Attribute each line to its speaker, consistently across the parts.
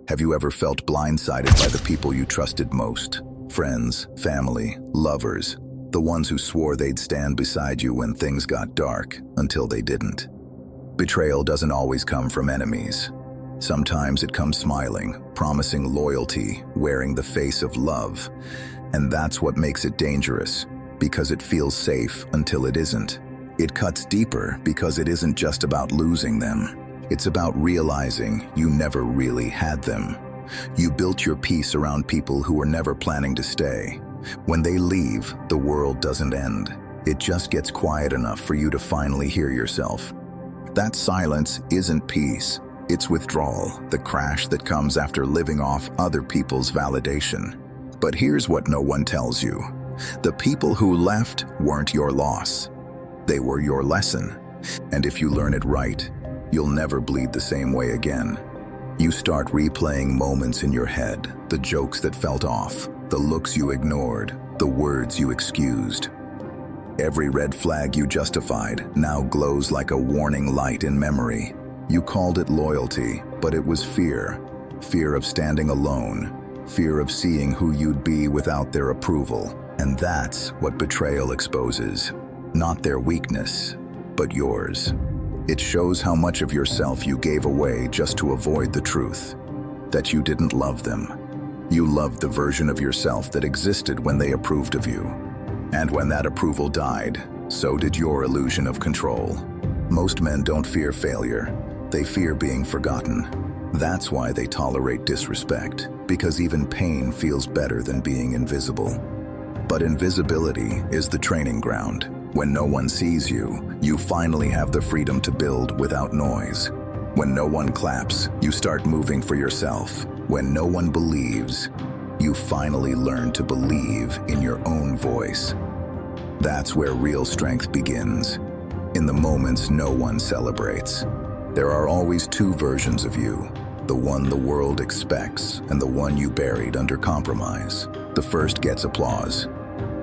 Speaker 1: Have you ever felt blindsided by the people you trusted most? Friends, family, lovers, the ones who swore they'd stand beside you when things got dark, until they didn't. Betrayal doesn't always come from enemies. Sometimes it comes smiling, promising loyalty, wearing the face of love. And that's what makes it dangerous, because it feels safe until it isn't. It cuts deeper because it isn't just about losing them. It's about realizing you never really had them. You built your peace around people who were never planning to stay. When they leave, the world doesn't end. It just gets quiet enough for you to finally hear yourself. That silence isn't peace. It's withdrawal, the crash that comes after living off other people's validation. But here's what no one tells you. The people who left weren't your loss. They were your lesson. And if you learn it right, you'll never bleed the same way again. You start replaying moments in your head, the jokes that felt off, the looks you ignored, the words you excused. Every red flag you justified now glows like a warning light in memory. You called it loyalty, but it was fear. Fear of standing alone, fear of seeing who you'd be without their approval. And that's what betrayal exposes. Not their weakness, but yours. It shows how much of yourself you gave away just to avoid the truth. That you didn't love them. You loved the version of yourself that existed when they approved of you. And when that approval died, so did your illusion of control. Most men don't fear failure. They fear being forgotten. That's why they tolerate disrespect, because even pain feels better than being invisible. But invisibility is the training ground. When no one sees you, you finally have the freedom to build without noise. When no one claps, you start moving for yourself. When no one believes, you finally learn to believe in your own voice. That's where real strength begins. In the moments no one celebrates. There are always two versions of you, the one the world expects and the one you buried under compromise. The first gets applause.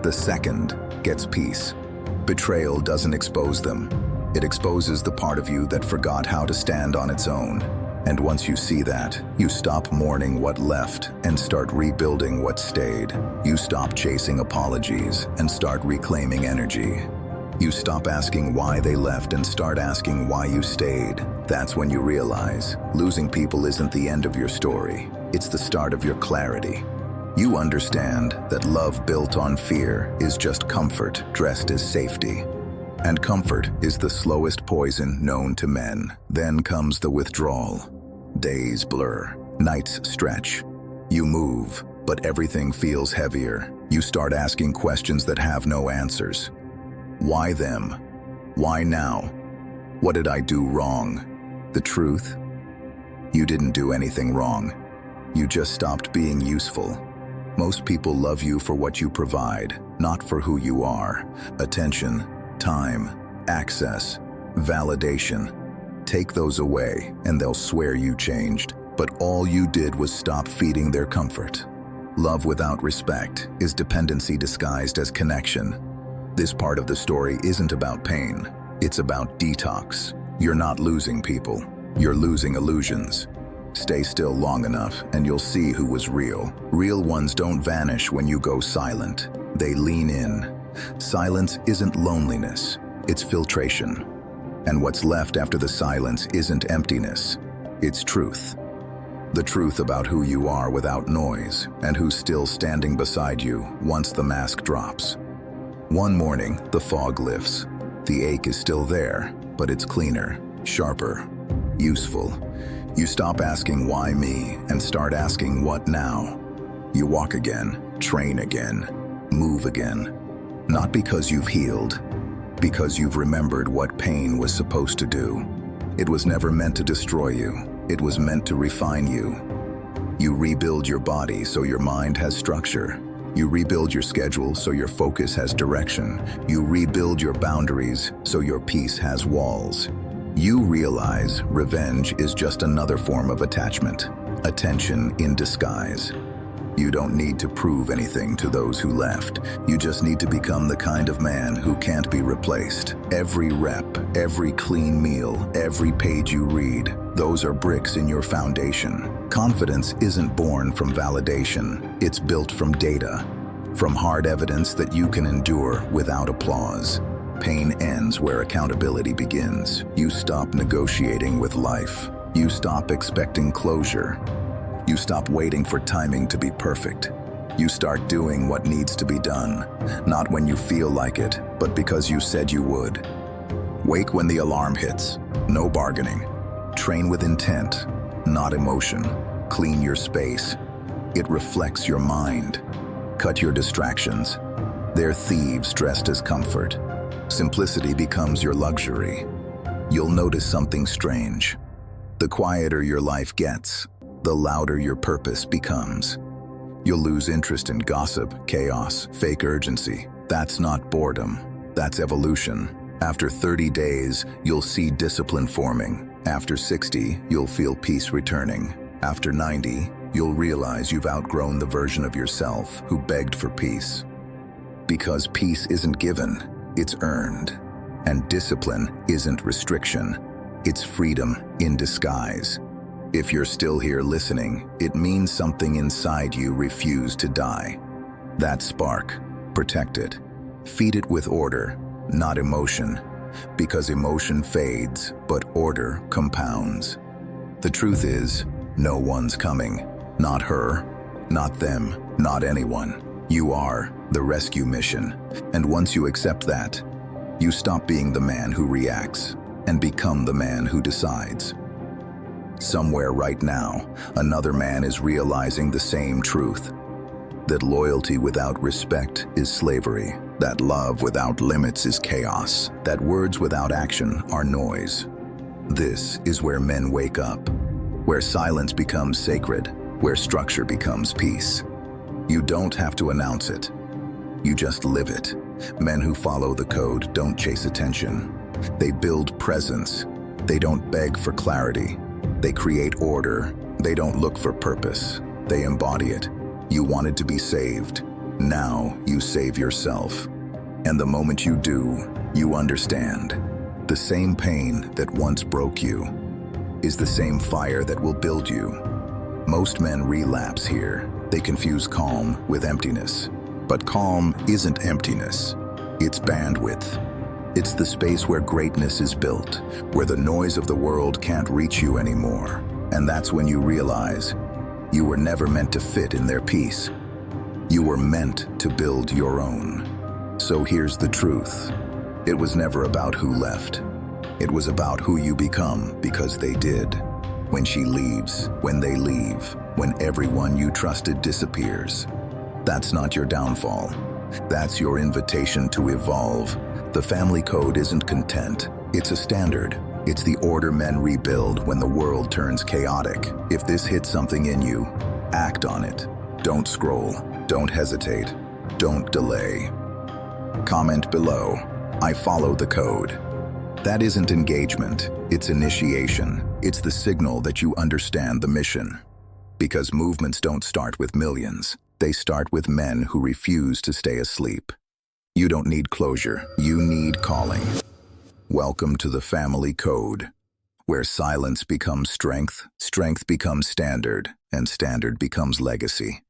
Speaker 1: The second gets peace. Betrayal doesn't expose them. It exposes the part of you that forgot how to stand on its own. And once you see that, you stop mourning what left and start rebuilding what stayed. You stop chasing apologies and start reclaiming energy. You stop asking why they left and start asking why you stayed. That's when you realize losing people isn't the end of your story. It's the start of your clarity. You understand that love built on fear is just comfort dressed as safety. And comfort is the slowest poison known to men. Then comes the withdrawal. Days blur, nights stretch. You move, but everything feels heavier. You start asking questions that have no answers. Why them? Why now? What did I do wrong? The truth? You didn't do anything wrong. You just stopped being useful. Most people love you for what you provide, not for who you are. Attention, time, access, validation. Take those away, and they'll swear you changed. But all you did was stop feeding their comfort. Love without respect is dependency disguised as connection. This part of the story isn't about pain. It's about detox. You're not losing people. You're losing illusions. Stay still long enough and you'll see who was real. Real ones don't vanish when you go silent. They lean in. Silence isn't loneliness, it's filtration. And what's left after the silence isn't emptiness, it's truth. The truth about who you are without noise and who's still standing beside you once the mask drops. One morning, the fog lifts. The ache is still there, but it's cleaner, sharper, useful. You stop asking why me and start asking what now. You walk again, train again, move again. Not because you've healed, because you've remembered what pain was supposed to do. It was never meant to destroy you. It was meant to refine you. You rebuild your body so your mind has structure. You rebuild your schedule so your focus has direction. You rebuild your boundaries so your peace has walls. You realize revenge is just another form of attachment, attention in disguise. You don't need to prove anything to those who left. You just need to become the kind of man who can't be replaced. Every rep, every clean meal, every page you read, Those are bricks in your foundation. Confidence isn't born from validation. It's built from data, from hard evidence that you can endure without applause. Pain ends where accountability begins. You stop negotiating with life. You stop expecting closure. You stop waiting for timing to be perfect. You start doing what needs to be done, not when you feel like it, but because you said you would. Wake when the alarm hits. No bargaining. Train with intent, not emotion. Clean your space. It reflects your mind. Cut your distractions. They're thieves dressed as comfort. Simplicity becomes your luxury. You'll notice something strange. The quieter your life gets, the louder your purpose becomes. You'll lose interest in gossip, chaos, fake urgency. That's not boredom. That's evolution. After 30 days, you'll see discipline forming. After 60, you'll feel peace returning. After 90, you'll realize you've outgrown the version of yourself who begged for peace. Because peace isn't given, it's earned. And discipline isn't restriction, it's freedom in disguise. If you're still here listening, it means something inside you refused to die. That spark, protect it. Feed it with order, not emotion. Because emotion fades, but order compounds. The truth is, no one's coming. Not her, not them, not anyone. You are the rescue mission. And once you accept that, you stop being the man who reacts and become the man who decides. Somewhere right now, another man is realizing the same truth. That loyalty without respect is slavery. That love without limits is chaos. That words without action are noise. This is where men wake up. Where silence becomes sacred. Where structure becomes peace. You don't have to announce it. You just live it. Men who follow the code don't chase attention. They build presence. They don't beg for clarity. They create order. They don't look for purpose. They embody it. You wanted to be saved. Now you save yourself. And the moment you do, you understand. The same pain that once broke you is the same fire that will build you. Most men relapse here. They confuse calm with emptiness. But calm isn't emptiness. It's bandwidth. It's the space where greatness is built, where the noise of the world can't reach you anymore. And that's when you realize you were never meant to fit in their peace. You were meant to build your own. So here's the truth. It was never about who left. It was about who you become because they did. When she leaves, when they leave, when everyone you trusted disappears. That's not your downfall. That's your invitation to evolve. The family code isn't content. It's a standard. It's the order men rebuild when the world turns chaotic. If this hits something in you, act on it. Don't scroll. Don't hesitate. Don't delay. Comment below. I follow the code. That isn't engagement. It's initiation. It's the signal that you understand the mission. Because movements don't start with millions. They start with men who refuse to stay asleep. You don't need closure. You need calling. Welcome to the family code, where silence becomes strength, strength becomes standard, and standard becomes legacy.